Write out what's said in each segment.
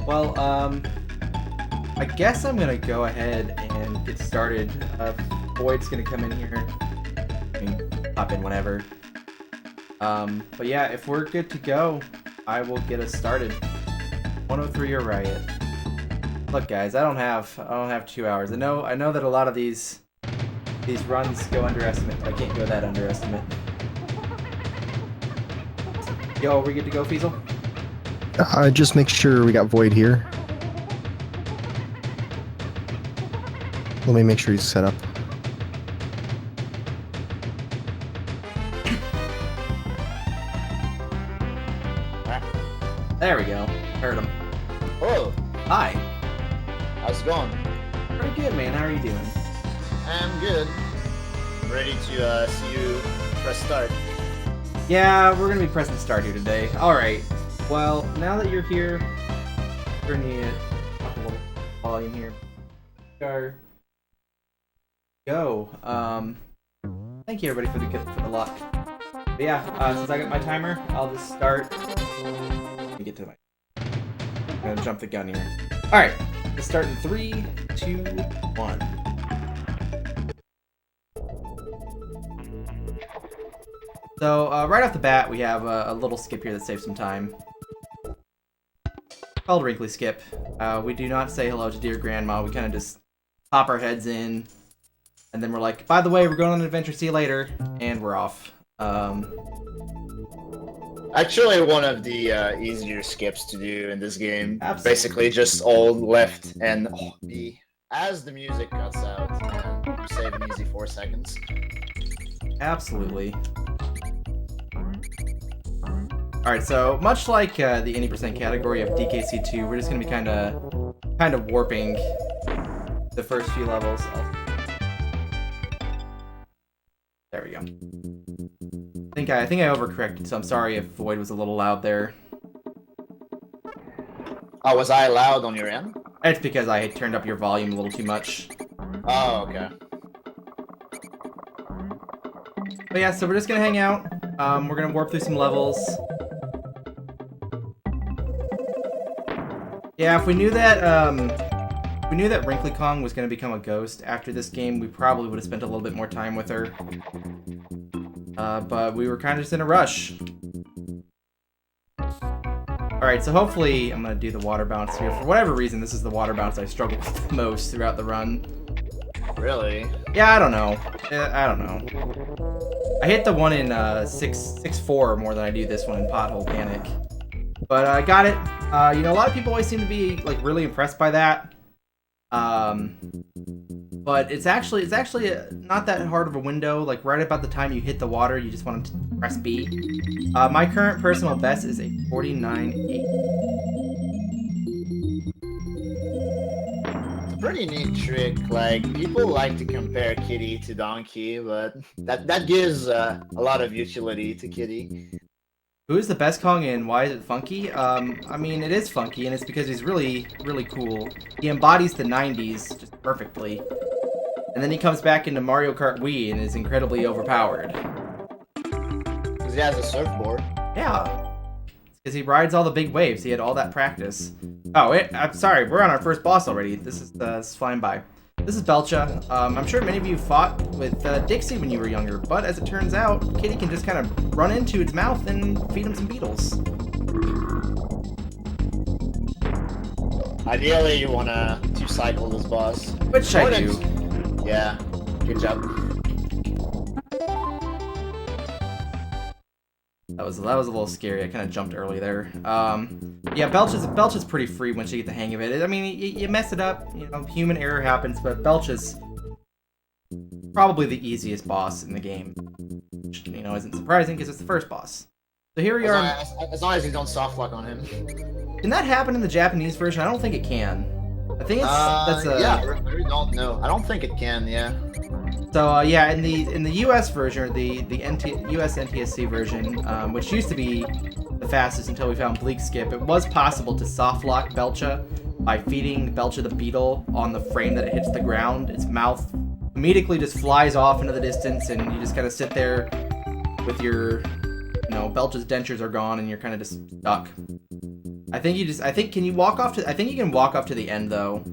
Well, I guess I'm gonna go ahead and get started. Boyd's gonna come in here. I mean, pop in whenever. But yeah, if we're good to go, I will get us started. 103 or Riot. Look, guys, I don't have 2 hours. I know that a lot of these runs go underestimate, but I can't go that underestimate. Yo, are we good to go, Feasel? Just make sure we got Void here. Let me make sure he's set up. There we go. Heard him. Oh, Hi. how's it going? Pretty good, man. How are you doing? I'm good. I'm ready to see you press start. Yeah, we're gonna be pressing start here today. Alright. Well, now that you're here, we're gonna need up a little volume here. Go. Thank you everybody for the luck. But yeah, since I got my timer, I'll just start. Let me get to my. I'm gonna jump the gun here. Alright, let's start in 3, 2, 1. So, right off the bat, we have a little skip here that saves some time. Called Wrinkly Skip. We do not say hello to dear grandma. We kind of just pop our heads in, and then we're like, by the way, we're going on an adventure, see you later, and we're off. Actually, one of the easier skips to do in this game. Absolutely. Basically, just hold left and B as the music cuts out, and you save an easy 4 seconds. Absolutely. Alright, so much like the any percent category of DKC2, we're just going to be kind of warping the first few levels. There we go. I think I overcorrected, so I'm sorry if Void was a little loud there. Oh, was I loud on your end? It's because I had turned up your volume a little too much. Oh, okay. But yeah, so we're just gonna hang out. We're gonna warp through some levels. Yeah, if we knew that Wrinkly Kong was gonna become a ghost after this game, we probably would have spent a little bit more time with her. But we were kind of just in a rush. Alright, so hopefully I'm gonna do the water bounce here. For whatever reason, this is the water bounce I struggle with the most throughout the run. Really? Yeah, I don't know. I don't know. I hit the one in 6.4 more than I do this one in Pothole Panic. But I got it. You know, a lot of people always seem to be like really impressed by that. But it's actually not that hard of a window. Like right about the time you hit the water, you just want to press B. My current personal best is a 49.8. Pretty neat trick. Like, people like to compare Kitty to Donkey, but that gives a lot of utility to Kitty. Who is the best Kong and why is it funky? I mean, it is funky, and it's because he's really, really cool. He embodies the 90s just perfectly. And then he comes back into Mario Kart Wii and is incredibly overpowered. Because he has a surfboard. Yeah. Because he rides all the big waves. He had all that practice. Oh, I'm sorry. We're on our first boss already. This is flying by. This is Belcha. I'm sure many of you fought with Dixie when you were younger, but as it turns out, Kitty can just kind of run into its mouth and feed him some beetles. Ideally, you want to two-cycle this boss. Which I do. Yeah, good job. That was a little scary. I kind of jumped early there. Yeah, Belch is pretty free once you get the hang of it. I mean, you mess it up, you know, human error happens, but Belch is probably the easiest boss in the game. Which, you know, isn't surprising because it's the first boss. So here we are. As long as you don't soft lock on him. Can that happen in the Japanese version? I don't think it can. I think it's yeah, I really don't know. I don't think it can. Yeah. So yeah, in the US version, the US NTSC version, which used to be the fastest until we found Bleak Skip, it was possible to soft lock Belcha by feeding Belcha the beetle on the frame that it hits the ground. Its mouth immediately just flies off into the distance, and you just kind of sit there with your, you know, Belcha's dentures are gone, and you're kind of just stuck. I think you just. I think can you walk off to? I think you can walk off to the end though.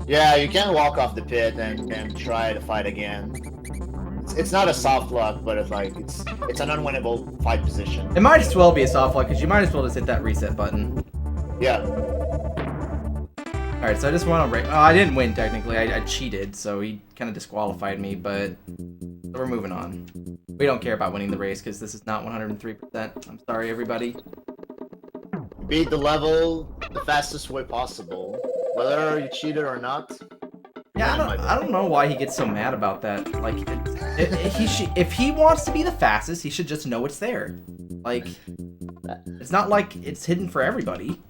Yeah, you can walk off the pit and try to fight again. It's not a soft lock, but it's like it's an unwinnable fight position. It might as well be a soft lock because you might as well just hit that reset button. Yeah. Alright, so I just want to... Oh, I didn't win, technically. I cheated, so he kind of disqualified me, but... So we're moving on. We don't care about winning the race, because this is not 103%. I'm sorry, everybody. Beat the level the fastest way possible. Whether you cheated or not. Yeah, I don't know why he gets so mad about that. Like, if he wants to be the fastest, he should just know it's there. Like, it's not like it's hidden for everybody.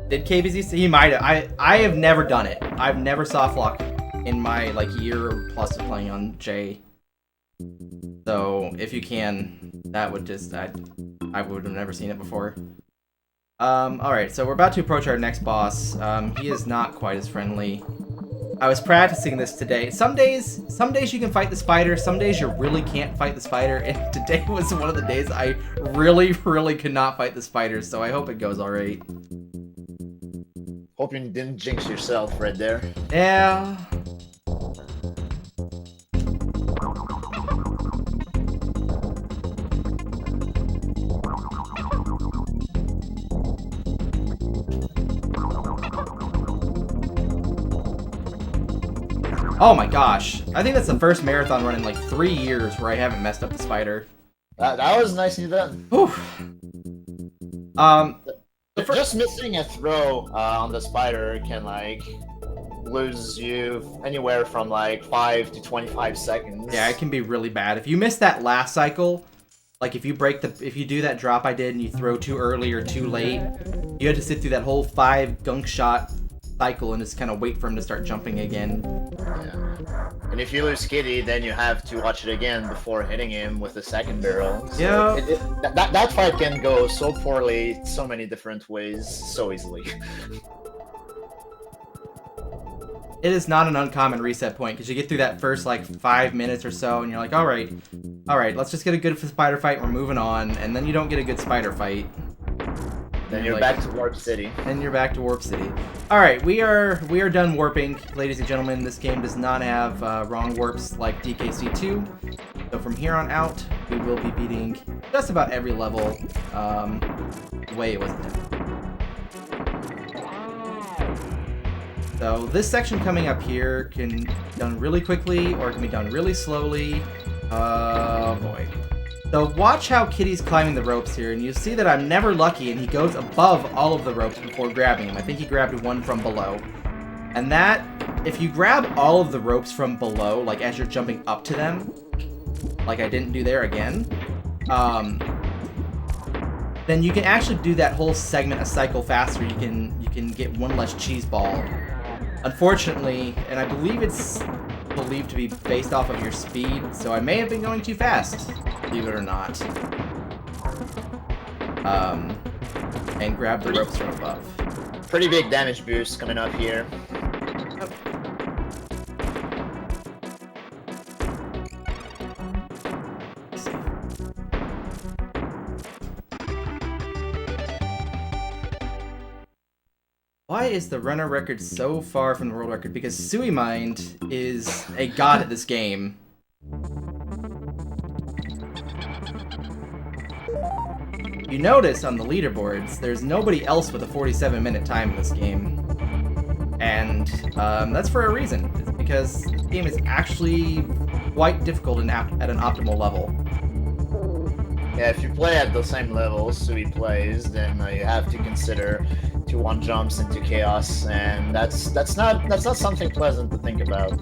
Did KBZ? He might have. I have never done it. I've never soft locked in my like year plus of playing on J. So if you can, that would just I would have never seen it before. All right, so we're about to approach our next boss. He is not quite as friendly. I was practicing this today. Some days you can fight the spider. Some days you really can't fight the spider. And today was one of the days I really could not fight the spider. So I hope it goes all right. Hope you didn't jinx yourself right there. Yeah. Oh my gosh. I think that's the first marathon run in like 3 years where I haven't messed up the spider. That was nicely done. Oof. Just missing a throw on the spider can like lose you anywhere from like 5 to 25 seconds. Yeah, it can be really bad. If you miss that last cycle, like if you do that drop I did and you throw too early or too late, you had to sit through that whole 5 gunk shot cycle and just kind of wait for him to start jumping again. Yeah. And if you lose Kitty, then you have to watch it again before hitting him with the second barrel. So yeah. That fight can go so poorly, so many different ways, so easily. It is not an uncommon reset point because you get through that first like 5 minutes or so and you're like, all right, let's just get a good spider fight. We're moving on, and then you don't get a good spider fight. Then you're back to Warp City. Then you're back to Warp City. All right, we are done warping, ladies and gentlemen. This game does not have wrong warps like DKC2. So from here on out, we will be beating just about every level the way it was intended. So this section coming up here can be done really quickly or it can be done really slowly. Oh boy. So watch how Kitty's climbing the ropes here, and you see that I'm never lucky, and he goes above all of the ropes before grabbing him. I think he grabbed one from below. And that, if you grab all of the ropes from below, like as you're jumping up to them, like I didn't do there again, then you can actually do that whole segment a cycle faster. You can get one less cheese ball. Unfortunately, and I believe it's believed to be based off of your speed, so I may have been going too fast, believe it or not. And grab the ropes from above. Pretty big damage boost coming up here. Yep. Why is the runner record so far from the world record? Because Suimind is a god at this game. You notice on the leaderboards, there's nobody else with a 47-minute time in this game. And that's for a reason. It's because this game is actually quite difficult at an optimal level. Yeah, if you play at the same level Sui plays, then you have to consider 2-1 jumps into chaos, and that's not something pleasant to think about.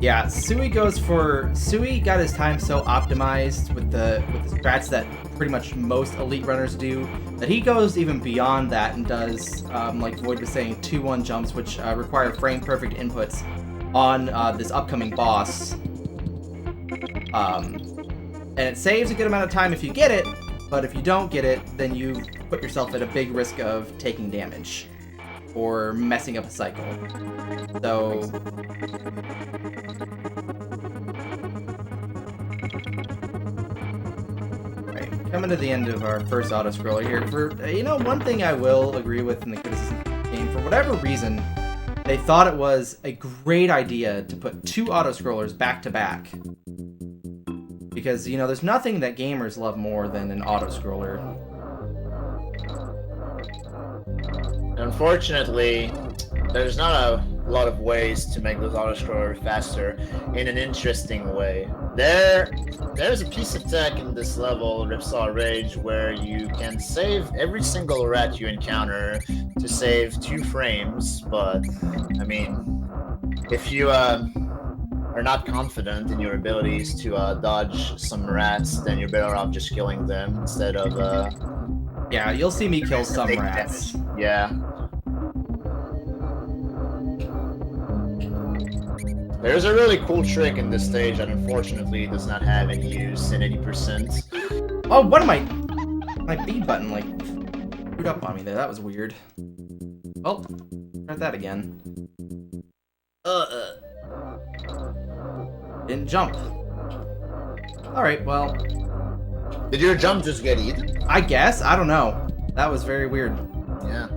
Yeah, Sui got his time so optimized with the strats that pretty much most elite runners do, that he goes even beyond that and does, like Void was saying, 2-1 jumps, which require frame perfect inputs on this upcoming boss. And it saves a good amount of time if you get it, but if you don't get it, then you put yourself at a big risk of taking damage or messing up a cycle. So coming to the end of our first auto-scroller here. For you know, one thing I will agree with in the criticism of the game, for whatever reason, they thought it was a great idea to put 2 auto-scrollers back-to-back. Because, you know, there's nothing that gamers love more than an auto-scroller. Unfortunately, there's not a lot of ways to make those auto-scrollers faster in an interesting way. There's a piece of tech in this level, Ripsaw Rage, where you can save every single rat you encounter to save 2 frames, but, I mean, if you are not confident in your abilities to dodge some rats, then you're better off just killing them instead of yeah, you'll see me kill some rats. Yeah. There's a really cool trick in this stage that unfortunately does not have any use in 80%. Oh, what am I? My B button like screwed up on me there. That was weird. Oh, try that again. Didn't jump. Alright, well. Did your jump just get eaten? I guess. I don't know. That was very weird. Yeah.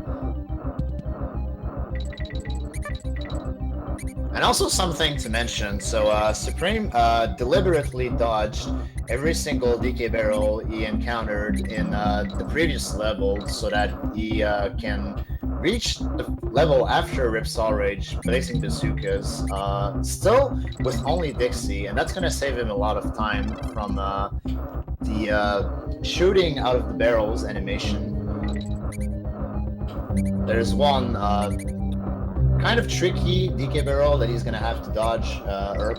And also something to mention, so Supreme deliberately dodged every single DK barrel he encountered in the previous level so that he can reach the level after Ripsaw Rage, placing bazookas, still with only Dixie, and that's gonna save him a lot of time from the shooting out of the barrels animation. There's one kind of tricky DK barrel that he's gonna have to dodge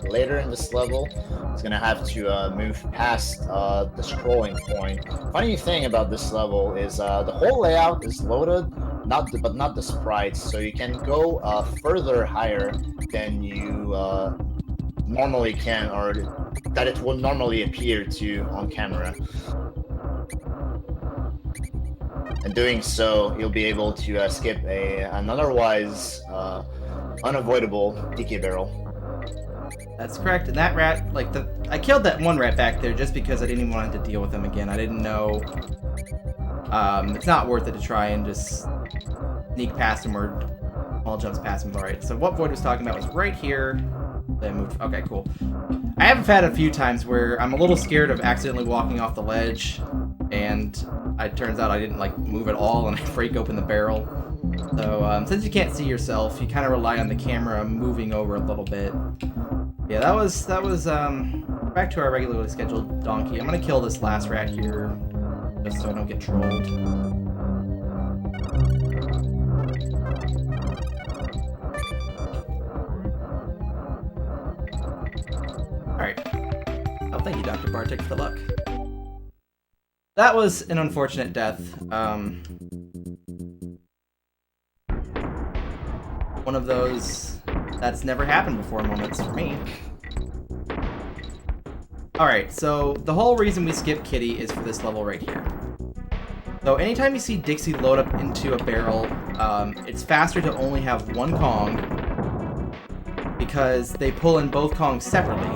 later in this level. He's gonna have to move past the scrolling point. Funny thing about this level is the whole layout is loaded, but not the sprites, so you can go further higher than you normally can, or that it will normally appear to on camera. And doing so, you'll be able to skip an otherwise unavoidable DK barrel. That's correct. And that rat, I killed that one rat back there just because I didn't even want to deal with him again. I didn't know. It's not worth it to try and just sneak past him or small jumps past him. All right. So what Void was talking about was right here. Then moved. Okay, cool. I have had a few times where I'm a little scared of accidentally walking off the ledge, and it turns out I didn't move at all, and I break open the barrel. So since you can't see yourself, you kind of rely on the camera moving over a little bit. Yeah, that was back to our regularly scheduled donkey. I'm gonna kill this last rat here, just so I don't get trolled. Alright. Oh, thank you, Dr. Bartek, for the luck. That was an unfortunate death. One of those that's never happened before moments for me. Alright, so the whole reason we skip Kitty is for this level right here. So anytime you see Dixie load up into a barrel, it's faster to only have one Kong because they pull in both Kongs separately.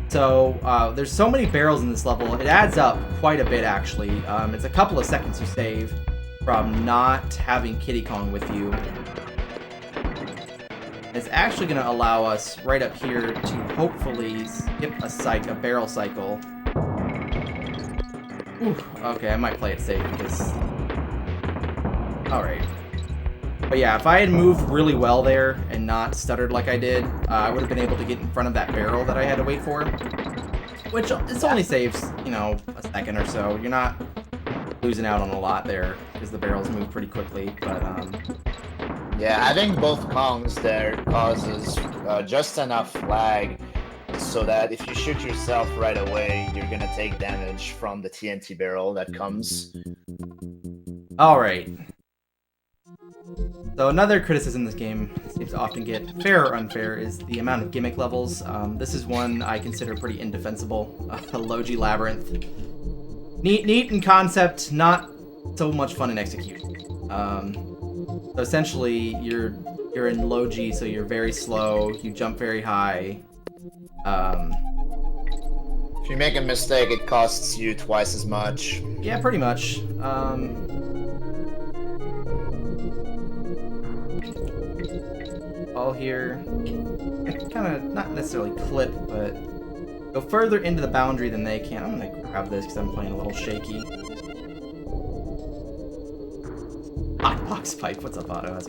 So there's so many barrels in this level, it adds up quite a bit actually. It's a couple of seconds you save from not having Kitty Kong with you. It's actually going to allow us right up here to hopefully skip a barrel cycle. Ooh, okay, I might play it safe because... Alright. But yeah, if I had moved really well there and not stuttered like I did, I would have been able to get in front of that barrel that I had to wait for. Which, this only saves, you know, a second or so. You're not losing out on a lot there because the barrels move pretty quickly, but yeah, having both Kongs there causes just enough lag so that if you shoot yourself right away, you're gonna take damage from the TNT barrel that comes. Alright. So another criticism this game seems to often get, fair or unfair, is the amount of gimmick levels. This is one I consider pretty indefensible. Logi Labyrinth. Neat in concept, not so much fun in execution. So essentially, you're in Logi, so you're very slow, you jump very high. If you make a mistake, it costs you twice as much. Yeah, pretty much. All here, kind of not necessarily clip, but go further into the boundary than they can. I'm gonna grab this because I'm playing a little shaky. Box pipe. What's up, Otto?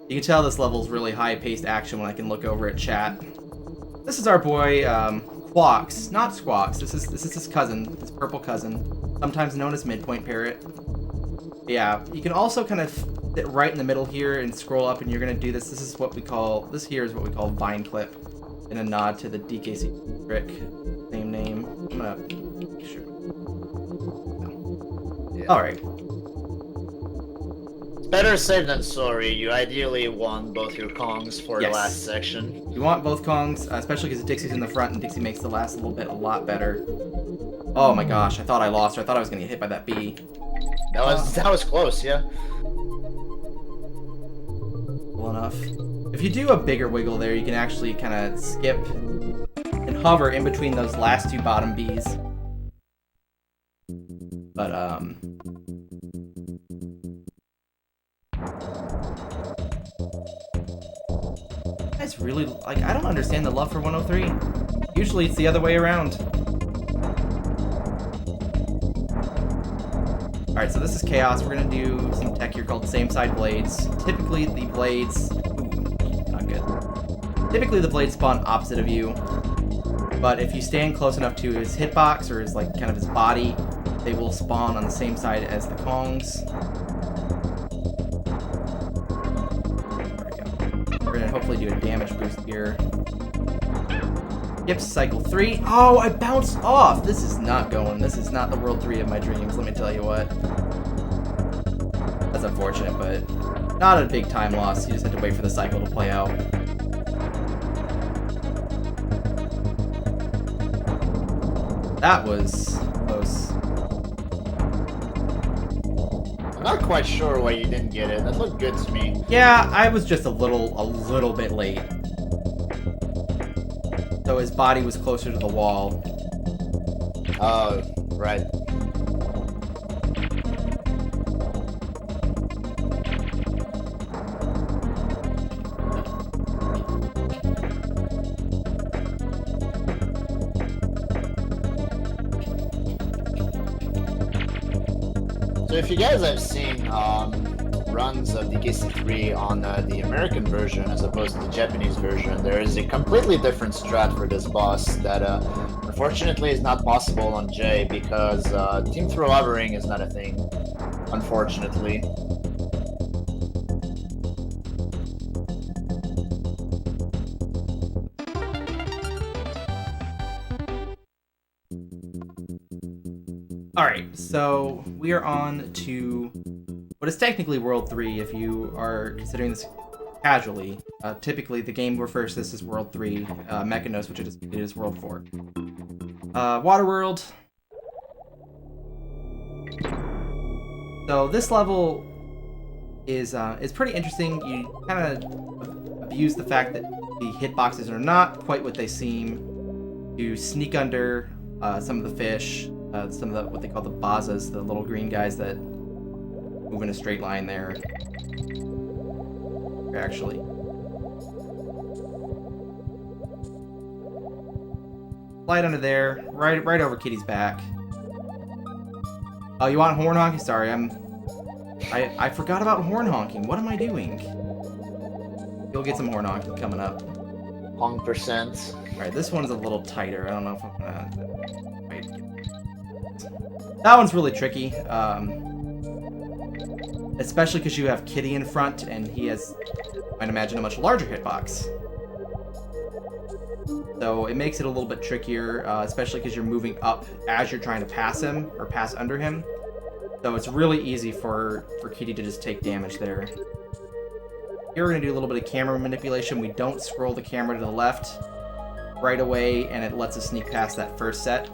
You can tell this level's really high-paced action when I can look over at chat. This is our boy, Quox, not Squawks. This is his cousin, his purple cousin, sometimes known as Midpoint Parrot. Yeah, you can also kind of sit right in the middle here and scroll up, and you're gonna do this. This is what we call Vine Clip, in a nod to the DKC trick, same name. I'm gonna make sure. Yeah. All right. Better safe than sorry. You ideally want both your Kongs for Yes. the last section. You want both Kongs, especially because Dixie's in the front, and Dixie makes the last little bit a lot better. Oh my gosh, I thought I lost her. I thought I was gonna get hit by that bee. That was close, yeah. Well enough. If you do a bigger wiggle there, you can actually kind of skip and hover in between those last two bottom bees. But guys really, like, I don't understand the love for 103. Usually it's the other way around. Alright, so this is Chaos. We're gonna do some tech here called same side blades. Typically the blades... Ooh, not good. Typically the blades spawn opposite of you. But if you stand close enough to his hitbox or his, like, kind of his body, they will spawn on the same side as the Kongs. We're gonna hopefully do a damage boost here. Yep, cycle 3. Oh, I bounced off! This is not going. This is not the World 3 of my dreams, let me tell you what. That's unfortunate, but not a big time loss. You just have to wait for the cycle to play out. That was close. I'm not quite sure why you didn't get it. That looked good to me. Yeah, I was just a little bit late. So his body was closer to the wall. Oh, right. So if you guys have seen runs of DKC3 on the American version as opposed to the Japanese version, there is a completely different strat for this boss that unfortunately is not possible on J because team throw hovering is not a thing, unfortunately. Alright, so we are on to what is technically World 3 if you are considering this casually. Typically, the game refers to this as World 3, Mechanos, which it is World 4. Waterworld. So this level is pretty interesting. You kind of abuse the fact that the hitboxes are not quite what they seem. You sneak under some of the fish, some of the what they call the bazas, the little green guys that move in a straight line there. Actually. Slide under there, right over Kitty's back. Oh, you want horn honking? Sorry, I forgot about horn honking. What am I doing? You'll get some horn honking coming up. Honk percent. Alright, this one's a little tighter. I don't know if I'm gonna... Wait. That one's really tricky. Especially because you have Kitty in front, and he has, I'd imagine, a much larger hitbox. So it makes it a little bit trickier, especially because you're moving up as you're trying to pass him, or pass under him. So it's really easy for Kitty to just take damage there. Here we're going to do a little bit of camera manipulation. We don't scroll the camera to the left right away, and it lets us sneak past that first set.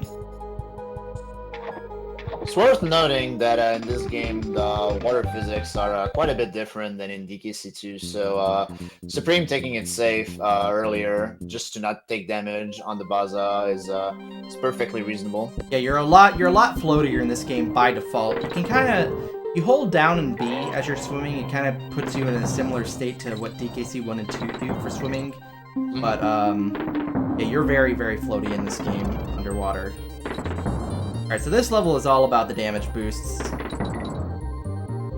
It's worth noting that in this game, the water physics are quite a bit different than in DKC2. So, Supreme taking it safe earlier, just to not take damage on the Baza, is perfectly reasonable. Yeah, you're a lot floatier in this game by default. You can kind of, you hold down and B as you're swimming, it kind of puts you in a similar state to what DKC 1 and 2 do for swimming. But yeah, you're very, very floaty in this game underwater. Alright, so this level is all about the damage boosts.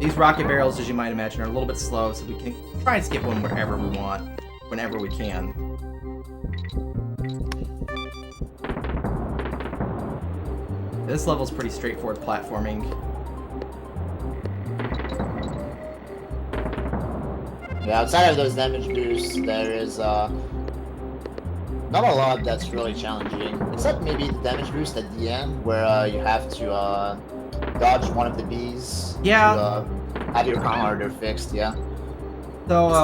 These rocket barrels, as you might imagine, are a little bit slow, so we can try and skip one wherever we want, whenever we can. This level's pretty straightforward platforming. Yeah, outside of those damage boosts, there is not a lot that's really challenging, except maybe the damage boost at the end, where you have to dodge one of the bees. Yeah. To, have your Kong harder fixed. Yeah. So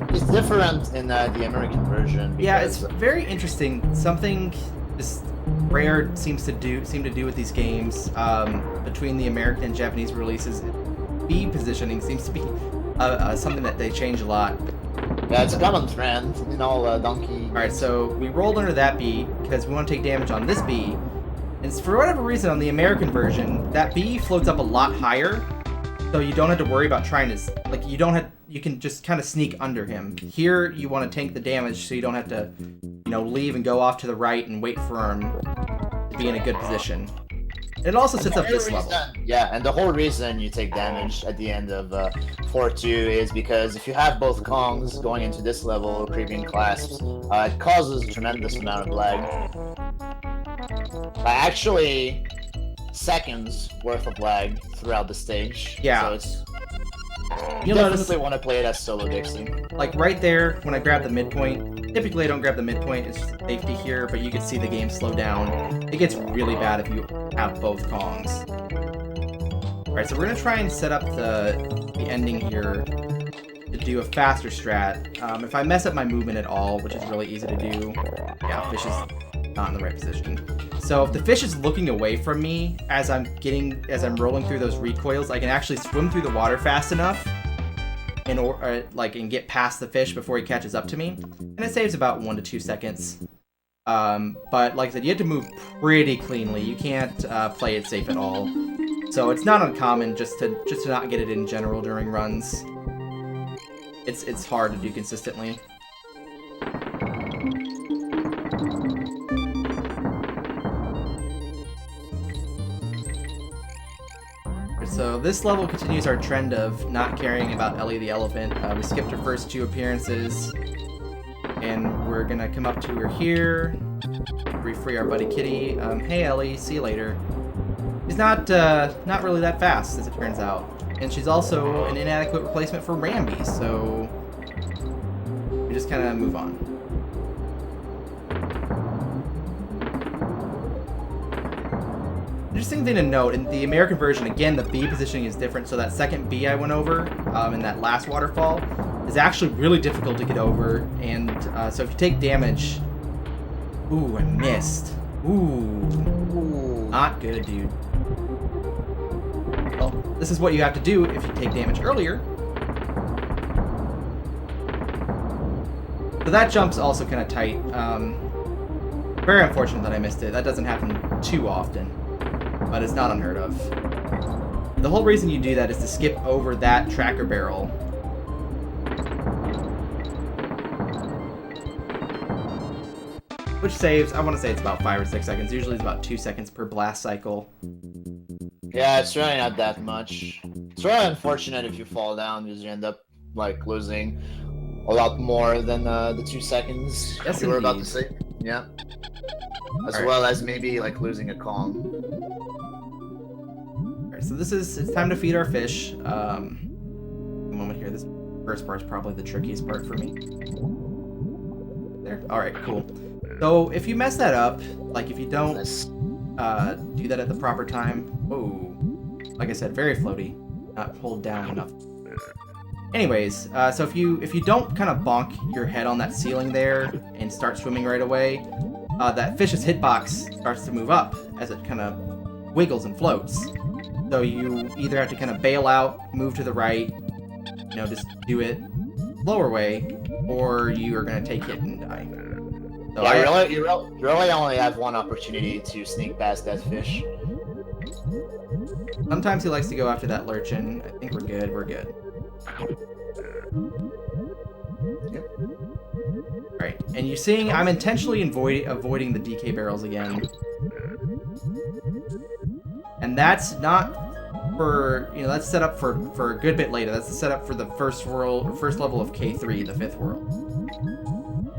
It's different in the American version. Yeah, it's very interesting. Something just Rare seems to do with these games between the American and Japanese releases. B positioning seems to be something that they change a lot. Yeah, it's a common trend in all Donkey. Alright, so we rolled under that B because we want to take damage on this B. And for whatever reason, on the American version, that B floats up a lot higher, so you don't have to worry about trying to, like, you can just kind of sneak under him. Here, you want to tank the damage so you don't have to, you know, leave and go off to the right and wait for him to be in a good position. It also sets up this level. Yeah, and the whole reason you take damage at the end of 4-2 is because if you have both Kongs going into this level, creeping clasps, it causes a tremendous amount of lag. Actually, seconds worth of lag throughout the stage. Yeah. So it's... You'll definitely want to play it as solo Dixie. Like right there, when I grab the midpoint, typically I don't grab the midpoint, it's safety here, but you can see the game slow down. It gets really bad if you have both Kongs. Alright, so we're going to try and set up the ending here to do a faster strat. If I mess up my movement at all, which is really easy to do, yeah, fish is not in the right position. So if the fish is looking away from me as I'm rolling through those recoils, I can actually swim through the water fast enough and get past the fish before he catches up to me. And it saves about 1 to 2 seconds. But like I said, you have to move pretty cleanly. You can't play it safe at all. So it's not uncommon just to not get it in general during runs. It's hard to do consistently. So this level continues our trend of not caring about Ellie the elephant. We skipped her first 2 appearances, and we're gonna come up to her here, refree our buddy Kitty. Hey Ellie, see you later. She's not really that fast, as it turns out, and she's also an inadequate replacement for Rambi. So we just kind of move on. Interesting thing to note, in the American version, again, the B positioning is different, so that second B I went over in that last waterfall is actually really difficult to get over, and so if you take damage... Ooh, I missed. Ooh, not good, dude. Well, this is what you have to do if you take damage earlier. So that jump's also kind of tight. Very unfortunate that I missed it. That doesn't happen too often, but it's not unheard of. The whole reason you do that is to skip over that tracker barrel. Which saves, I want to say it's about 5 or 6 seconds. Usually it's about 2 seconds per blast cycle. Yeah, it's really not that much. It's really unfortunate if you fall down because you end up, like, losing a lot more than the 2 seconds Yes, you were about indeed. to say. Yeah. As Alright. well as maybe, like, losing a Kong. Alright, so it's time to feed our fish. A moment here, this first part's probably the trickiest part for me. There, alright, cool. So if you mess that up, like if you don't Nice. do that at the proper time, whoa, like I said, very floaty, not hold down enough. Anyways, so if you don't kind of bonk your head on that ceiling there and start swimming right away, that fish's hitbox starts to move up as it kind of wiggles and floats. So you either have to kind of bail out, move to the right, you know, just do it slower way, or you are going to take hit and die. So Yeah, you really only have one opportunity to sneak past that fish. Sometimes he likes to go after that lurchin. I think we're good. We're good. Yep. Alright, and you're seeing I'm intentionally avoiding the DK barrels again. And that's not for, you know, that's set up for a good bit later. That's the setup for the first level of K3, the 5th world.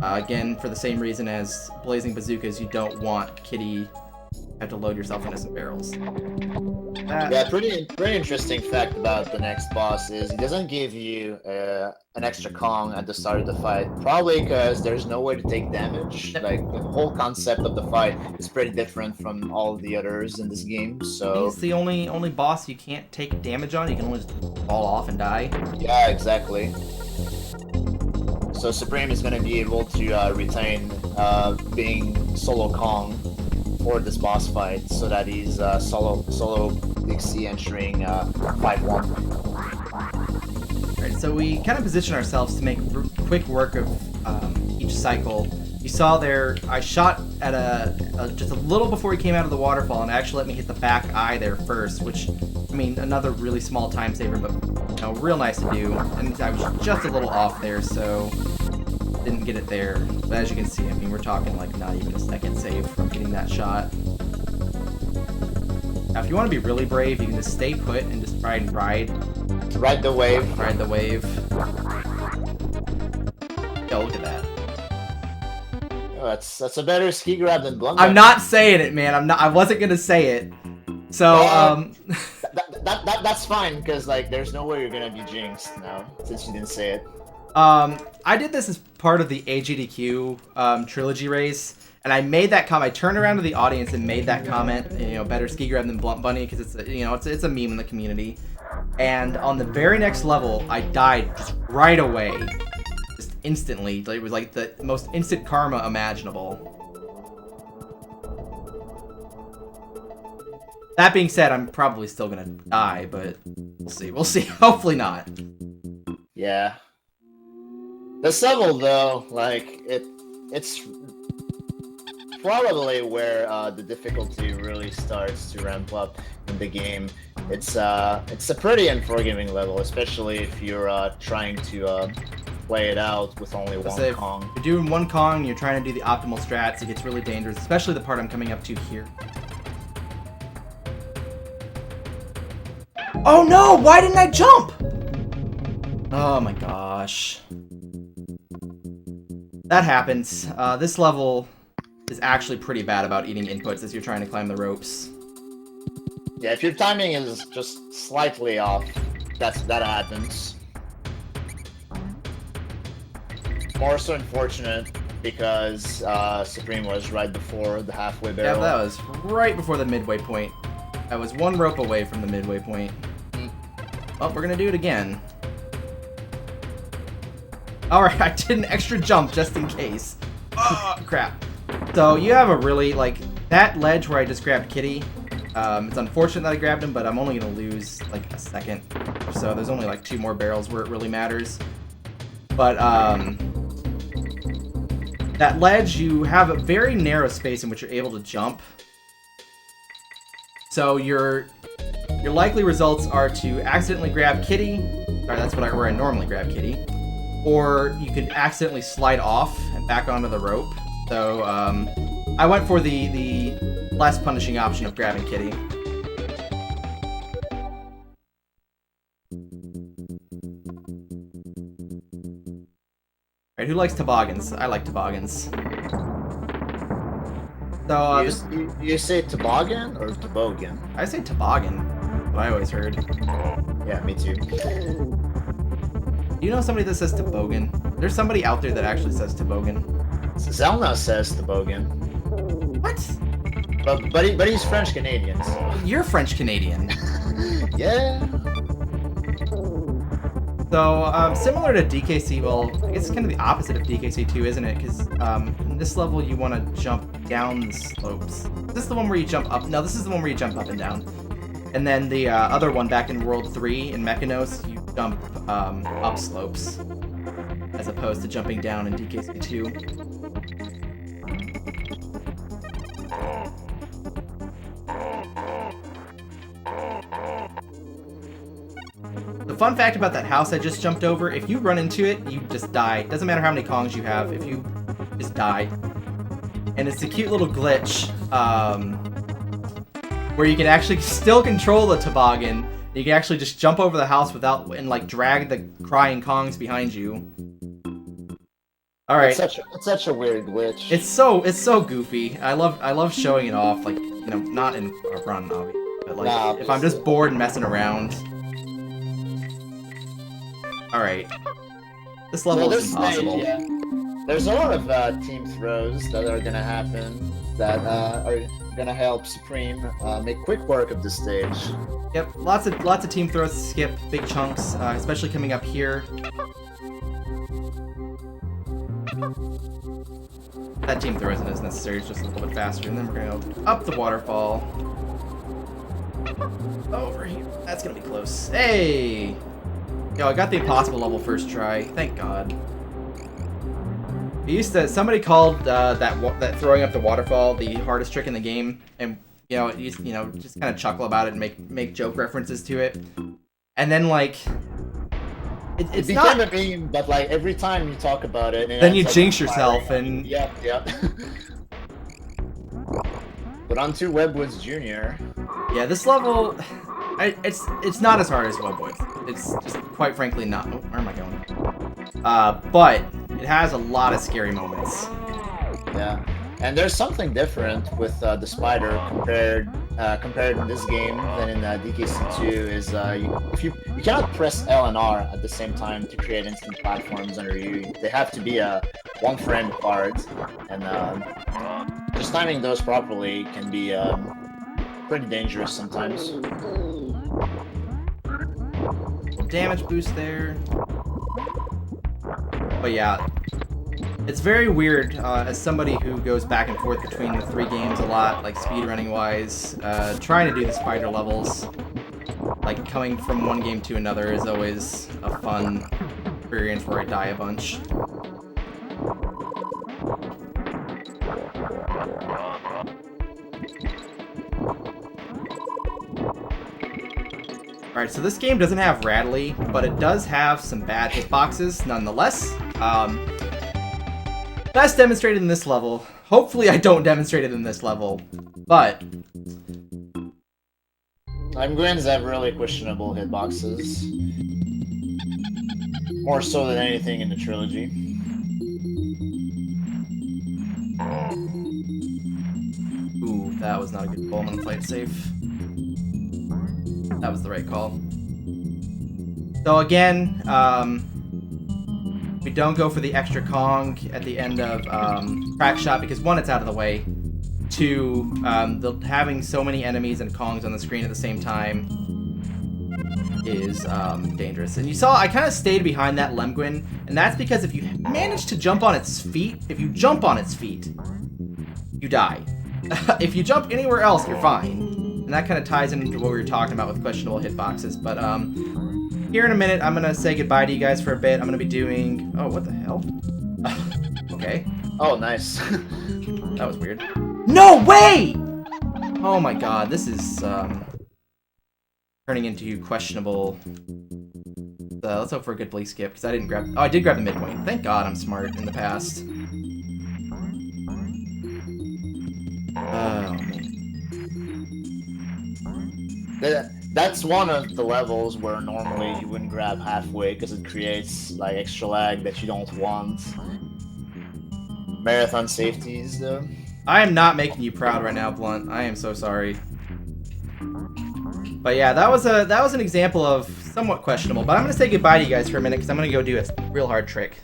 Again, for the same reason as Blazing Bazookas, you don't want Kitty have to load yourself into some barrels. Yeah, pretty interesting fact about the next boss is he doesn't give you an extra Kong at the start of the fight. Probably because there's no way to take damage. Like, the whole concept of the fight is pretty different from all the others in this game, so... He's the only boss you can't take damage on. You can only just fall off and die. Yeah, exactly. So Surpreme is going to be able to retain being solo Kong for this boss fight, so that he's solo Dixie entering 5-1. Right, so we kind of position ourselves to make quick work of each cycle. You saw there, I shot at just a little before he came out of the waterfall, and actually let me hit the back eye there first, which, I mean, another really small time saver, but, you know, real nice to do. And I was just a little off there, so didn't get it there. But as you can see, I mean, we're talking like not even a second save from getting that shot. Now, if you want to be really brave, you can just stay put and just try and ride the wave. Ride the wave. Yo, look at that. Oh, that's a better ski grab than Blunt. I'm not saying it, man. I wasn't gonna say it. So, that's fine, because like there's no way you're gonna be jinxed now since you didn't say it. I did this as part of the AGDQ trilogy race, and I made that comment. I turned around to the audience and made that comment. You know, better ski grab than Blunt Bunny, because it's it's a meme in the community. And on the very next level, I died just right away, just instantly. It was like the most instant karma imaginable. That being said, I'm probably still gonna die, but we'll see. We'll see. Hopefully not. Yeah. This level, though, like it's probably where the difficulty really starts to ramp up in the game. It's a pretty unforgiving level, especially if you're trying to play it out with only one Kong. If you're doing one Kong, you're trying to do the optimal strats, it gets really dangerous, especially the part I'm coming up to here. Oh no! Why didn't I jump? Oh my gosh. That happens. This level is actually pretty bad about eating inputs as you're trying to climb the ropes. Yeah, if your timing is just slightly off, that happens. More so unfortunate because Supreme was right before the halfway barrel. Yeah, that was right before the midway point. I was one rope away from the midway point. Well, we're gonna do it again. Alright, I did an extra jump just in case. Oh, crap. So you have a really, like, that ledge where I just grabbed Kitty, it's unfortunate that I grabbed him, but I'm only gonna lose, like, a second or so. There's only, like, 2 more barrels where it really matters. But, that ledge, you have a very narrow space in which you're able to jump. So your likely results are to accidentally grab Kitty, or that's where I normally grab Kitty, or you could accidentally slide off and back onto the rope. So I went for the less punishing option of grabbing Kitty. Alright, who likes toboggans? I like toboggans. So you say toboggan or toboggan? I say toboggan, what I always heard. Yeah, me too. Do you know somebody that says toboggan? There's somebody out there that actually says toboggan. Zelna says toboggan. What? But he's French Canadian. So. You're French Canadian. Yeah. So similar to DKC, well, I guess it's kind of the opposite of DKC2, isn't it? Because in this level you want to jump down the slopes. Is this the one where you jump up? No, this is the one where you jump up and down. And then the other one back in World 3 in Mechanos, you jump up slopes as opposed to jumping down in DKC 2. The fun fact about that house I just jumped over, if you run into it, you just die. Doesn't matter how many Kongs you have, if you just die. And it's a cute little glitch, where you can actually still control the toboggan. You can actually just jump over the house without, and like drag the crying Kongs behind you. Alright. It's such a weird glitch. It's so goofy. I love showing it off, like, you know, not in a run, obviously, but like, if I'm just bored and messing around. Alright. This level is impossible. Stage, yeah. There's a lot of team throws that are gonna happen that are gonna help Supreme make quick work of this stage. Yep, lots of team throws to skip big chunks, especially coming up here. That team throw isn't as necessary, it's just a little bit faster, and then we're gonna go up the waterfall. Over here. That's gonna be close. Hey! Yo, I got the impossible level first try. Thank God. Somebody called that throwing up the waterfall the hardest trick in the game, and just kind of chuckle about it and make joke references to it, and then like it became a meme, but like every time you talk about it, then you jinx yourself and yep. But on to Webwoods Jr. Yeah, this level, it's not as hard as Webwoods. It's just quite frankly not. Oh, where am I going? But it has a lot of scary moments. Yeah, and there's something different with the spider compared in this game than in DKC2 is you cannot press L and R at the same time to create instant platforms under you. They have to be one frame apart, and just timing those properly can be pretty dangerous sometimes. Damage boost there. But yeah, it's very weird as somebody who goes back and forth between the 3 games a lot, like speedrunning wise, trying to do the spider levels, like coming from one game to another is always a fun experience where I die a bunch. Alright, so this game doesn't have Rattly, but it does have some bad hitboxes nonetheless. That's demonstrated in this level. Hopefully I don't demonstrate it in this level, but Gwyn's have really questionable hitboxes. More so than anything in the trilogy. Ooh, that was not a good call. I'm gonna play it safe. That was the right call. So again, we don't go for the extra Kong at the end of Crack Shot because 1, it's out of the way. 2, having so many enemies and Kongs on the screen at the same time is dangerous. And you saw I kind of stayed behind that Lemguin, and that's because if you manage to jump on its feet, you die. If you jump anywhere else, you're fine. And that kind of ties into what we were talking about with questionable hitboxes. But here in a minute, I'm going to say goodbye to you guys for a bit. I'm going to be doing... Oh, what the hell? Okay. Oh, nice. That was weird. No way! Oh my god, this is turning into questionable... let's hope for a good blink skip, because I didn't grab... Oh, I did grab the midpoint. Thank god I'm smart in the past. Oh, man. That's one of the levels where normally you wouldn't grab halfway because it creates like extra lag that you don't want. Marathon safeties, though. I am not making you proud right now, Blunt. I am so sorry. But yeah, that was an example of somewhat questionable. But I'm gonna say goodbye to you guys for a minute because I'm gonna go do a real hard trick.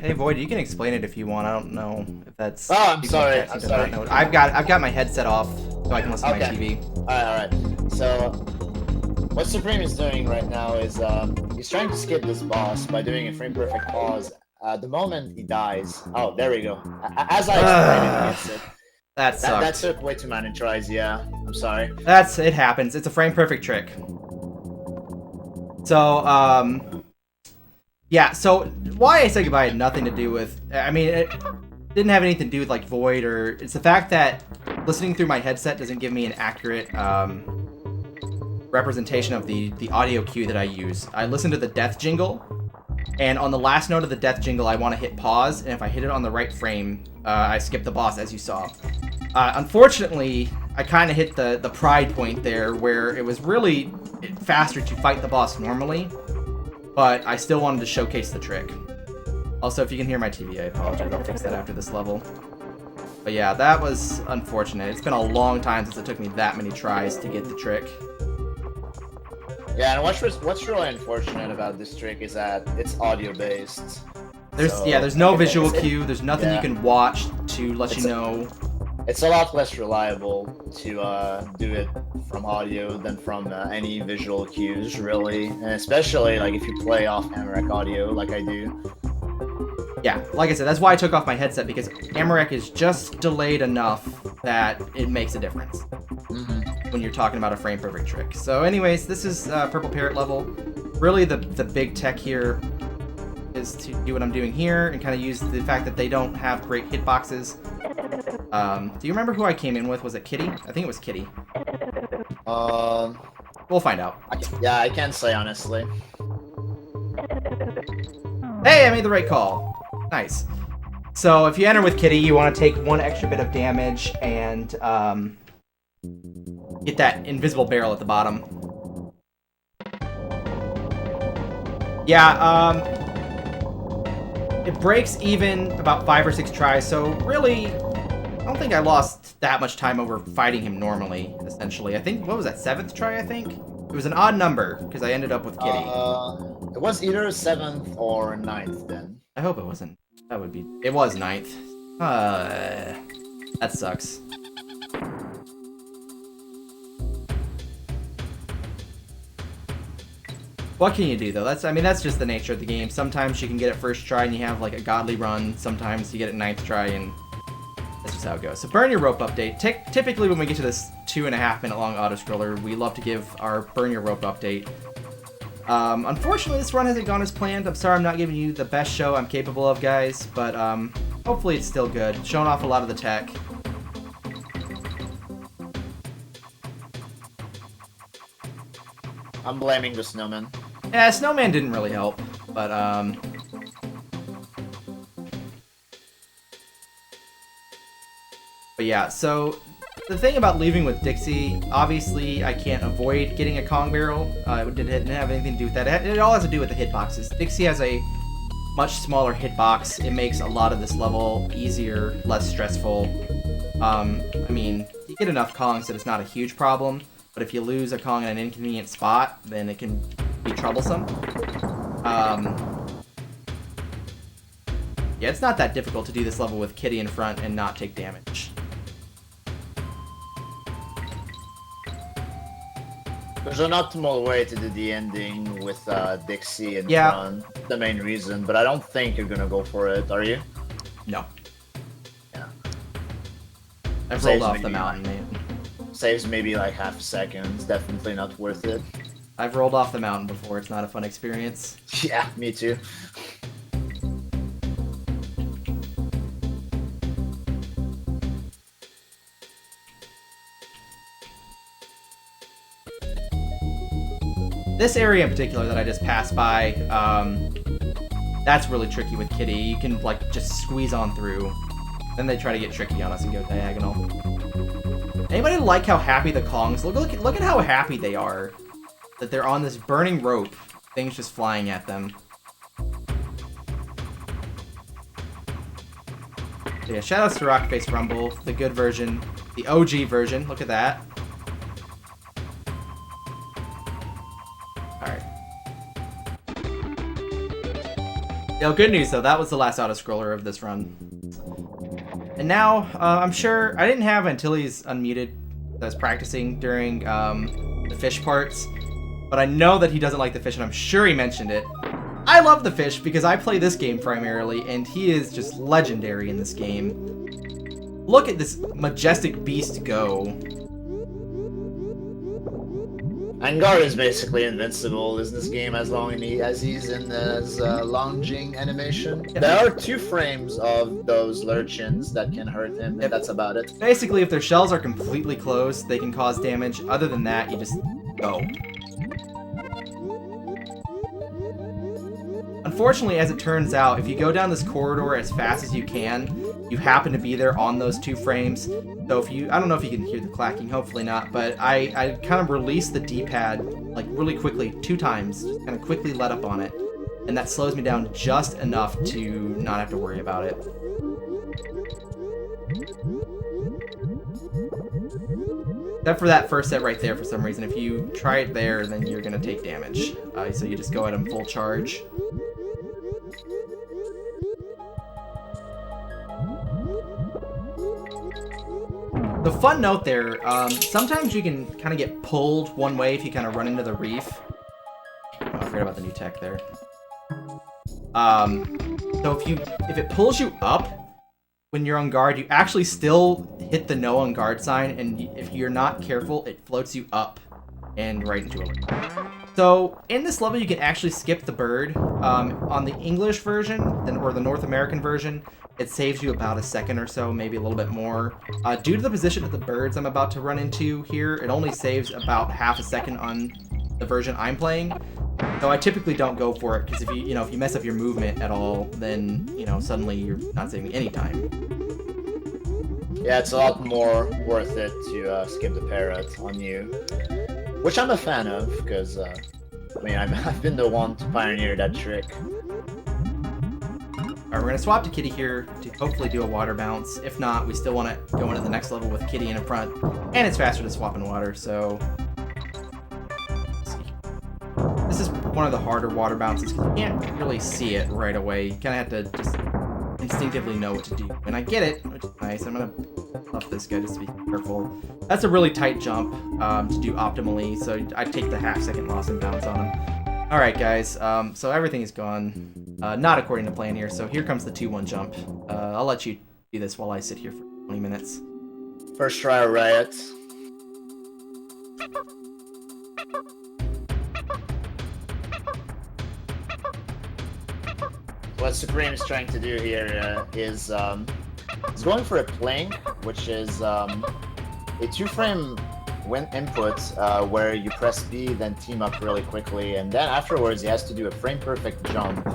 Hey Void, you can explain it if you want. I don't know if that's. Oh, I'm people sorry. texting I'm to sorry. not know. I've got my headset off so I can listen to my Okay. TV. Alright. So, what Surpreme is doing right now is he's trying to skip this boss by doing a frame perfect pause. The moment he dies. Oh, there we go. As I explained it, he gets it. That sucked. That took way too many tries. Yeah, I'm sorry. It happens. It's a frame perfect trick. So, yeah, so why I said goodbye had nothing to do with, I mean, it didn't have anything to do with, like, Void, or, it's the fact that listening through my headset doesn't give me an accurate, representation of the audio cue that I use. I listen to the death jingle, and on the last note of the death jingle, I want to hit pause, and if I hit it on the right frame, I skip the boss, as you saw. Unfortunately, I kind of hit the pride point there, where it was really faster to fight the boss normally, but I still wanted to showcase the trick. Also, if you can hear my TV, I apologize. I'll fix that after this level. But yeah, that was unfortunate. It's been a long time since it took me that many tries to get the trick. Yeah, and what's really unfortunate about this trick is that it's audio based. There's no visual cue. There's nothing you can watch to let you know. It's a lot less reliable to do it from audio than from any visual cues, really, and especially like if you play off Amarek audio, like I do. Yeah, like I said, that's why I took off my headset, because Amarek is just delayed enough that it makes a difference when you're talking about a frame perfect trick. So, anyways, this is Purple Parrot level. Really, the big tech here is to do what I'm doing here and kind of use the fact that they don't have great hitboxes. Do you remember who I came in with? Was it Kitty? I think it was Kitty. We'll find out. Yeah, I can't say honestly. Hey, I made the right call. Nice. So if you enter with Kitty, you want to take 1 extra bit of damage and get that invisible barrel at the bottom. Yeah, it breaks even about 5 or 6 tries, so really, I don't think I lost that much time over fighting him normally, essentially. I think, what was that, 7th try, I think? It was an odd number, because I ended up with Kitty. It was either 7th or 9th then. I hope it wasn't. That would be... It was 9th. That sucks. What can you do, though? That's just the nature of the game. Sometimes you can get it first try and you have, like, a godly run. Sometimes you get it 9th try and that's just how it goes. So Burn Your Rope update. Typically when we get to this 2.5 minute long auto-scroller, we love to give our Burn Your Rope update. Unfortunately, this run hasn't gone as planned. I'm sorry I'm not giving you the best show I'm capable of, guys, but hopefully it's still good. Showing off a lot of the tech. I'm blaming the snowman. Yeah, Snowman didn't really help, but But yeah, so the thing about leaving with Dixie, obviously I can't avoid getting a Kong barrel. It didn't have anything to do with that. It all has to do with the hitboxes. Dixie has a much smaller hitbox. It makes a lot of this level easier, less stressful. I mean, you get enough Kongs that it's not a huge problem, but if you lose a Kong in an inconvenient spot, then it can be troublesome. Yeah, it's not that difficult to do this level with Kitty in front and not take damage. There's an optimal way to do the ending with Dixie in Yeah. front. The main reason, but I don't think you're gonna go for it. Are you? No. Yeah. I've rolled Saves off the maybe mountain, man. Saves maybe like half a second. It's definitely not worth it. I've rolled off the mountain before. It's not a fun experience. Yeah, me too. This area in particular that I just passed by, that's really tricky with Kitty. You can like just squeeze on through. Then they try to get tricky on us and go diagonal. Anybody like how happy the Kongs look at how happy they are that they're on this burning rope, things just flying at them. So yeah, shoutouts to Rockface Rumble, the good version, the OG version. Look at that. Alright. Yo, good news though, that was the last auto-scroller of this run. And now, I'm sure, I didn't have Antilles unmuted. I was practicing during the fish parts, but I know that he doesn't like the fish, and I'm sure he mentioned it. I love the fish because I play this game primarily, and he is just legendary in this game. Look at this majestic beast go. Angar is basically invincible in this game as long as he's in his lunging animation. Yeah. There are 2 frames of those lurchins that can hurt him, and Yep. that's about it. Basically, if their shells are completely closed, they can cause damage. Other than that, you just go. Unfortunately, as it turns out, if you go down this corridor as fast as you can, you happen to be there on those 2 frames. So if you, I don't know if you can hear the clacking, hopefully not, but I kind of released the D-pad like really quickly 2 times, just kind of quickly let up on it. And that slows me down just enough to not have to worry about it. Except for that first set right there for some reason. If you try it there, then you're going to take damage. So you just go at him full charge. The fun note there, sometimes you can kind of get pulled one way if you kind of run into the reef. Oh, I forgot about the new tech there. So if it pulls you up when you're on guard, you actually still hit the no on guard sign, and if you're not careful, it floats you up and right into a. So in this level, you can actually skip the bird. On the English version, or the North American version, it saves you about a second or so, maybe a little bit more. Due to the position of the birds I'm about to run into here, it only saves about half a second on the version I'm playing. So I typically don't go for it, because if you mess up your movement at all, then suddenly you're not saving any time. Yeah, it's a lot more worth it to skip the parrot on you, which I'm a fan of, because I mean I've been the one to pioneer that trick. Alright, we're gonna swap to Kitty here to hopefully do a water bounce. If not, we still want to go into the next level with Kitty in front, and it's faster to swap in water, so let's see. This is one of the harder water bounces because you can't really see it right away. You kind of have to just instinctively know what to do. And I get it, which is nice. I'm gonna buff this guy just to be careful. That's a really tight jump to do optimally, so I take the half-second loss and bounce on him. Alright guys, so everything is gone. Not according to plan here, so here comes the 2-1 jump. I'll let you do this while I sit here for 20 minutes. First try a riot. What Surpreme is trying to do here is going for a plank, which is a 2-frame input where you press B, then team up really quickly, and then afterwards he has to do a frame-perfect jump,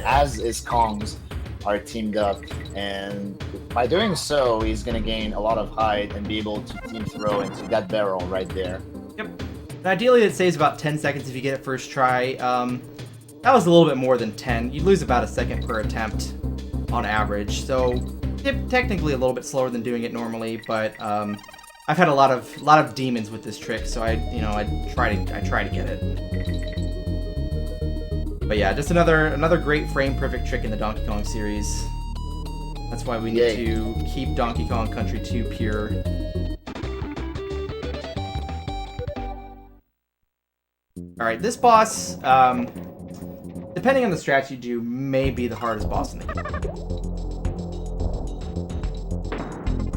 as is Kong's, are teamed up, and by doing so, he's gonna gain a lot of height and be able to team throw into that barrel right there. Yep. And ideally, it saves about 10 seconds if you get it first try. That was a little bit more than 10. You lose about a second per attempt on average, so technically a little bit slower than doing it normally. But I've had a lot of demons with this trick, so I try to get it. But yeah, just another great frame perfect trick in the Donkey Kong series. That's why we need to keep Donkey Kong Country 2 pure. Alright, this boss, depending on the strats you do, may be the hardest boss in the game.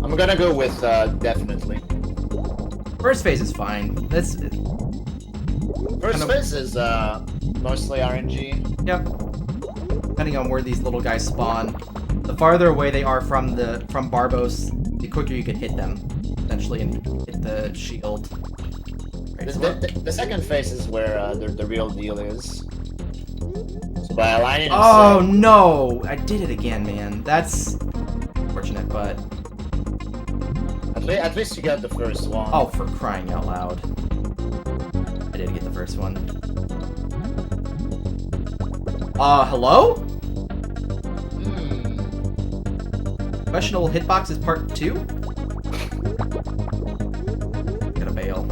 I'm gonna go with definitely. First phase is fine. First phase is mostly RNG. Yep. Depending on where these little guys spawn, the farther away they are from Barbos, the quicker you can hit them, essentially, and hit the shield. Right, The second phase is where the real deal is. So by aligning Oh no! I did it again, man. That's unfortunate, but at least you got the first one. oh, for crying out loud! I did get the first one. Hello? Questionable hitboxes part 2? Gotta bail.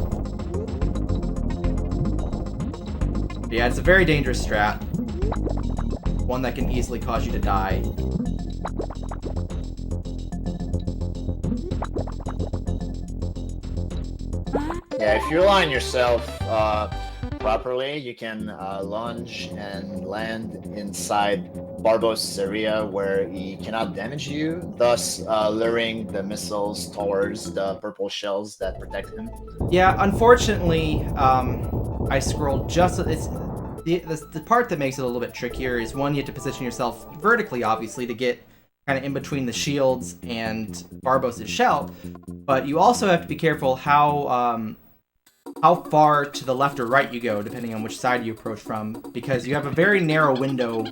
Yeah, it's a very dangerous strat. One that can easily cause you to die. Yeah, if you align yourself properly, you can lunge and land inside Barbos' area where he cannot damage you, thus luring the missiles towards the purple shells that protect him. Yeah, unfortunately, I scrolled just... The part that makes it a little bit trickier is, one, you have to position yourself vertically, obviously, to get kind of in between the shields and Barbos' shell, but you also have to be careful how far to the left or right you go, depending on which side you approach from, because you have a very narrow window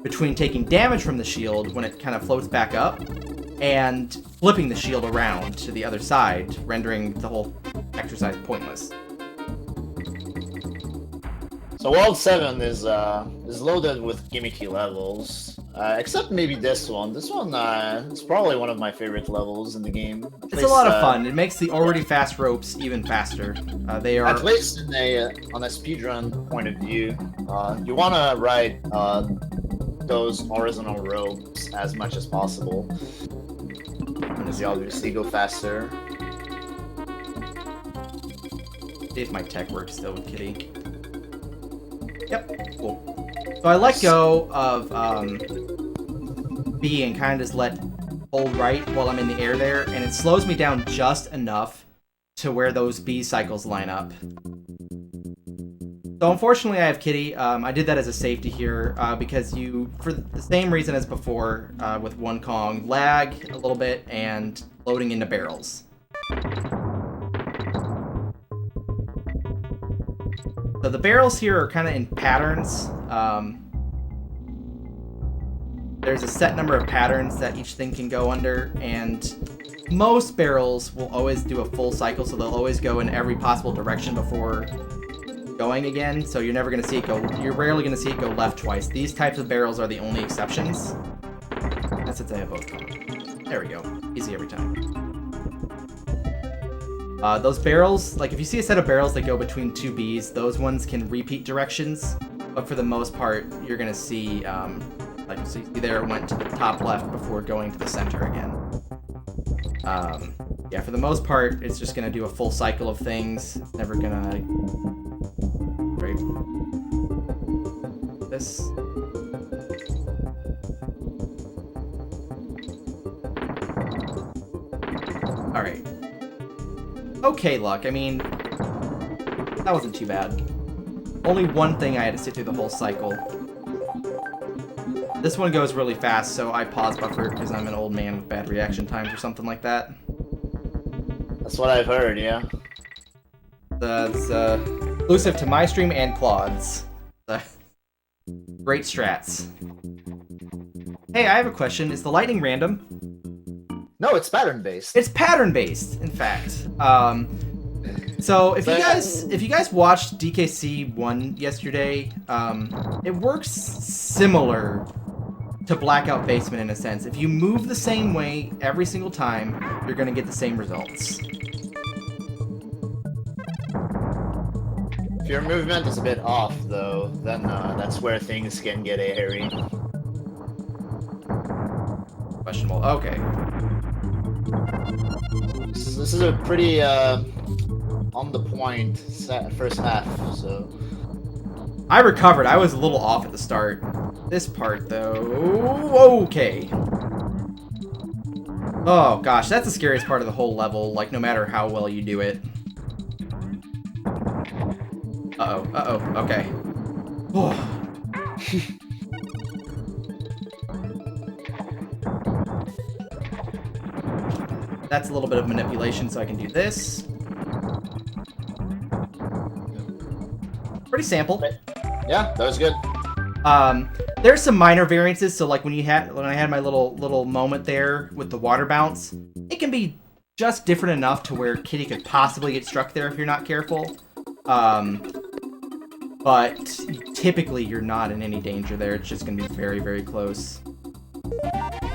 between taking damage from the shield when it kind of floats back up, and flipping the shield around to the other side, rendering the whole exercise pointless. So World 7 is loaded with gimmicky levels, except maybe this one. This one is probably one of my favorite levels in the game. It's a lot of fun. It makes the already fast ropes even faster. They are... At least on a speedrun point of view, you want to ride those horizontal ropes as much as possible. Because you obviously go faster. See if my tech works still with Kitty. Yep, cool. So I let go of B and kind of just hold right while I'm in the air there, and it slows me down just enough to where those B cycles line up. So unfortunately I have Kitty. I did that as a safety here, because for the same reason as before with One Kong, lag a little bit and loading into barrels. So the barrels here are kind of in patterns. There's a set number of patterns that each thing can go under, and most barrels will always do a full cycle, so they'll always go in every possible direction before going again. So you're never going to see it go. You're rarely going to see it go left twice. These types of barrels are the only exceptions. That's since I have both going. There we go. Easy every time. Those barrels, like if you see a set of barrels that go between two Bs, those ones can repeat directions, but for the most part, you're gonna see, like so you see there, it went to the top left before going to the center again. Yeah, for the most part, it's just gonna do a full cycle of things. It's never gonna... Right. This. Alright. Okay, luck. I mean, that wasn't too bad. Only one thing I had to sit through the whole cycle. This one goes really fast, so I pause buffer because I'm an old man with bad reaction times or something like that. That's what I've heard, yeah. That's exclusive to my stream and Claude's. Great strats. Hey, I have a question. Is the lightning random? No, it's pattern-based. It's pattern-based, in fact. So if you guys watched DKC 1 yesterday, it works similar to Blackout Basement in a sense. If you move the same way every single time, you're gonna get the same results. If your movement is a bit off, though, then that's where things can get hairy. Questionable. Okay. This is a pretty on the point first half, so. I recovered. I was a little off at the start. This part, though, okay. Oh gosh, that's the scariest part of the whole level. Like, no matter how well you do it. Okay. That's a little bit of manipulation, so I can do this. Pretty sample. Yeah, that was good. There's some minor variances. So like when I had my little moment there with the water bounce, it can be just different enough to where Kitty could possibly get struck there if you're not careful. But typically you're not in any danger there. It's just gonna be very, very close.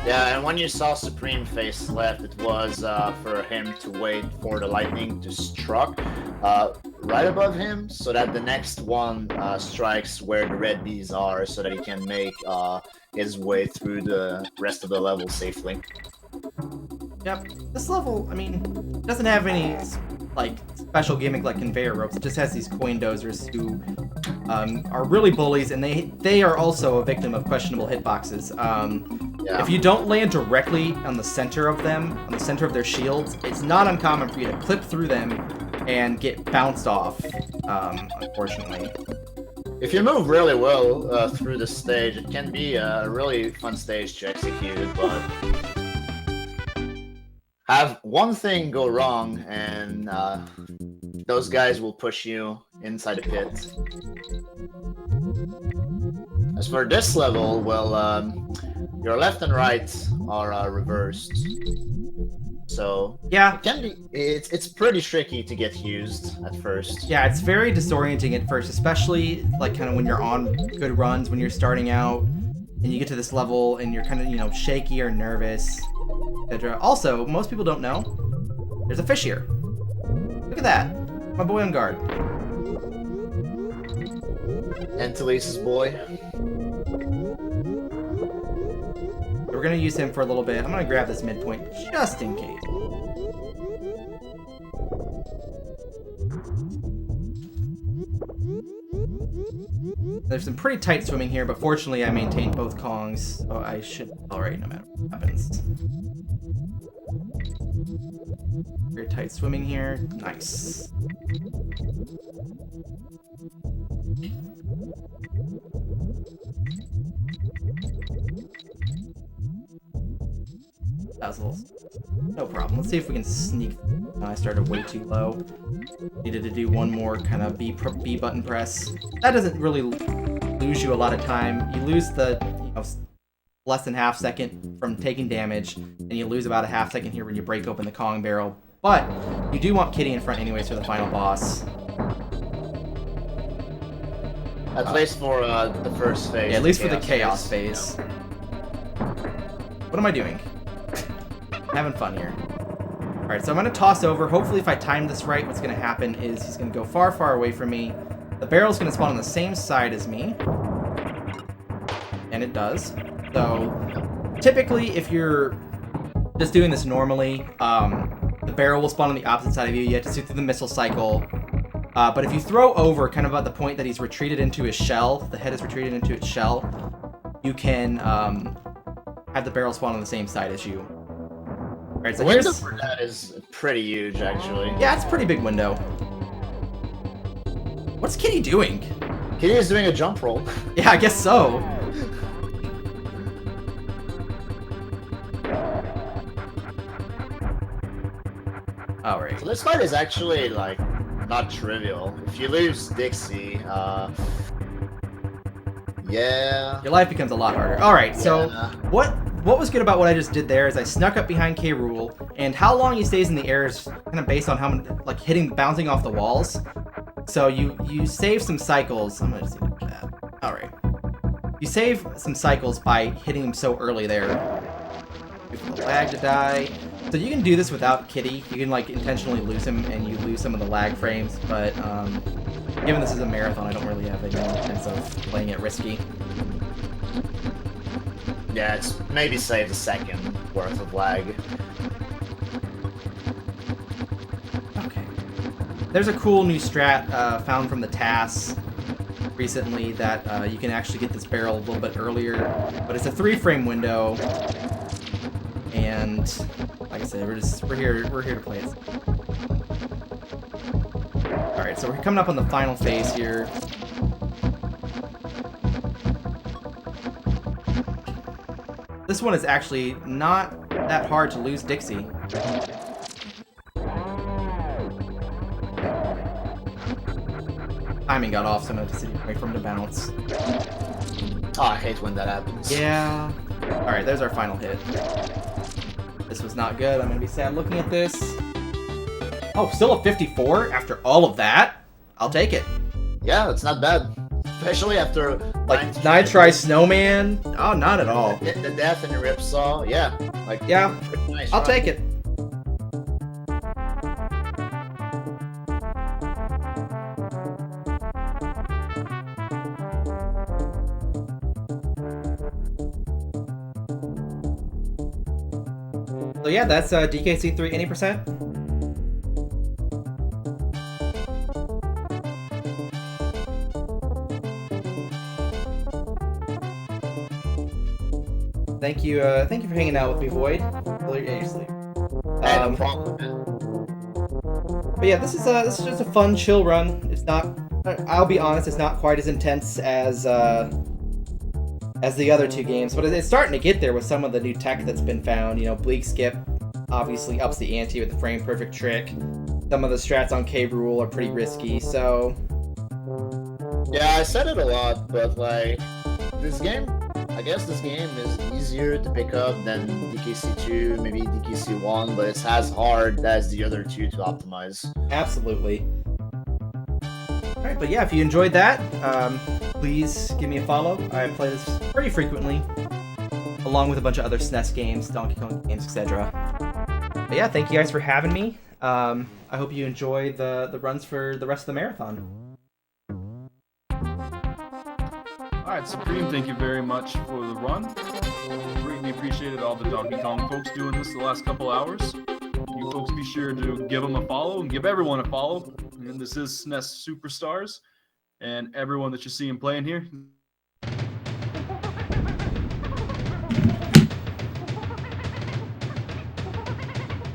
Yeah, and when you saw Surpreme face left, it was for him to wait for the lightning to struck right above him, so that the next one strikes where the red bees are, so that he can make his way through the rest of the level safely. Yep, this level, I mean, doesn't have any like special gimmick like conveyor ropes. It just has these coin dozers who are really bullies, and they are also a victim of questionable hitboxes. Yeah. If you don't land directly on the center of them, on the center of their shields, it's not uncommon for you to clip through them and get bounced off, unfortunately. If you move really well through the stage, it can be a really fun stage to execute, but have one thing go wrong, and those guys will push you inside the pit. As for this level, well, your left and right are reversed, so Yeah. it can be. It's pretty tricky to get used at first. Yeah, it's very disorienting at first, especially like kind of when you're on good runs, when you're starting out, and you get to this level and you're kind of, you know, shaky or nervous, etc. Also, most people don't know, there's a fish here. Look at that, my boy on guard. And Talisa's boy. We're gonna use him for a little bit. I'm gonna grab this midpoint just in case. There's some pretty tight swimming here, but fortunately I maintained both Kongs, so I should be alright no matter what happens. Very tight swimming here. Nice. That was a little... No problem. Let's see if we can sneak... I started way too low. Needed to do one more kind of B button press. That doesn't really lose you a lot of time. You lose the, you know, less than half second from taking damage, and you lose about a half second here when you break open the Kong barrel. But you do want Kitty in front anyways for the final boss. At least for the first phase. Yeah, at least for the chaos phase. What am I doing? Having fun here. Alright, so I'm going to toss over. Hopefully if I time this right, what's going to happen is he's going to go far, far away from me. The barrel's going to spawn on the same side as me. And it does. So, typically, if you're just doing this normally, the barrel will spawn on the opposite side of you. You have to sit through the missile cycle. But if you throw over kind of at the point that he's retreated into his shell, the head is retreated into its shell, you can have the barrel spawn on the same side as you. Alright, so The window for that is pretty huge, actually. yeah, it's a pretty big window. What's Kitty doing? Kitty is doing a jump roll. Yeah, I guess so. Alright. So this fight is actually, like, not trivial. If you lose Dixie, Yeah. Your life becomes a lot harder. All right, so Yeah. what was good about what I just did there is I snuck up behind K. Rool, and how long he stays in the air is kind of based on how many, like bouncing off the walls. So you save some cycles. I'm gonna just do that. All right. You save some cycles by hitting him so early there. Wait for the lag to die. So you can do this without Kitty. You can like intentionally lose him, and you lose some of the lag frames. But given this is a marathon, I don't really have any sense of playing it risky. Yeah, it's maybe save a second worth of lag. Okay. There's a cool new strat found from the TAS recently that you can actually get this barrel a little bit earlier, but it's a 3-frame window, and like I said, we're here to play it. All right, so we're coming up on the final phase here. This one is actually not that hard to lose Dixie. Timing got off, so I'm gonna have to sit away from the bounce. Oh, I hate when that happens. Yeah. Alright, there's our final hit. This was not good. I'm gonna be sad looking at this. Oh, still a 54 after all of that? I'll take it. Yeah, it's not bad. Especially after Like, Nitri Snowman? Oh, not at all. the death in the Ripsaw, yeah. Like, Yeah, pretty nice, I'll right? take it. So yeah, that's DKC3 any percent. Thank you for hanging out with me, Void. Hey, you sleep. Hey, no problem, man. But yeah, this is just a fun, chill run. It's not. I'll be honest, it's not quite as intense as the other two games, but it's starting to get there with some of the new tech that's been found. You know, Bleak Skip obviously ups the ante with the frame perfect trick. Some of the strats on K. Rool are pretty risky, so Yeah, I said it a lot, but like, this game, I guess this game is easier to pick up than DKC2, maybe DKC1, but it's as hard as the other two to optimize. absolutely. Alright, but yeah, if you enjoyed that, please give me a follow. I play this pretty frequently, along with a bunch of other SNES games, Donkey Kong games, etc. But yeah, thank you guys for having me. I hope you enjoy the runs for the rest of the marathon. Alright, Supreme, thank you very much for the run. Greatly appreciated all the Donkey Kong folks doing this the last couple hours. You folks be sure to give them a follow and give everyone a follow. And this is SNES Superstars. And everyone that you see playing here,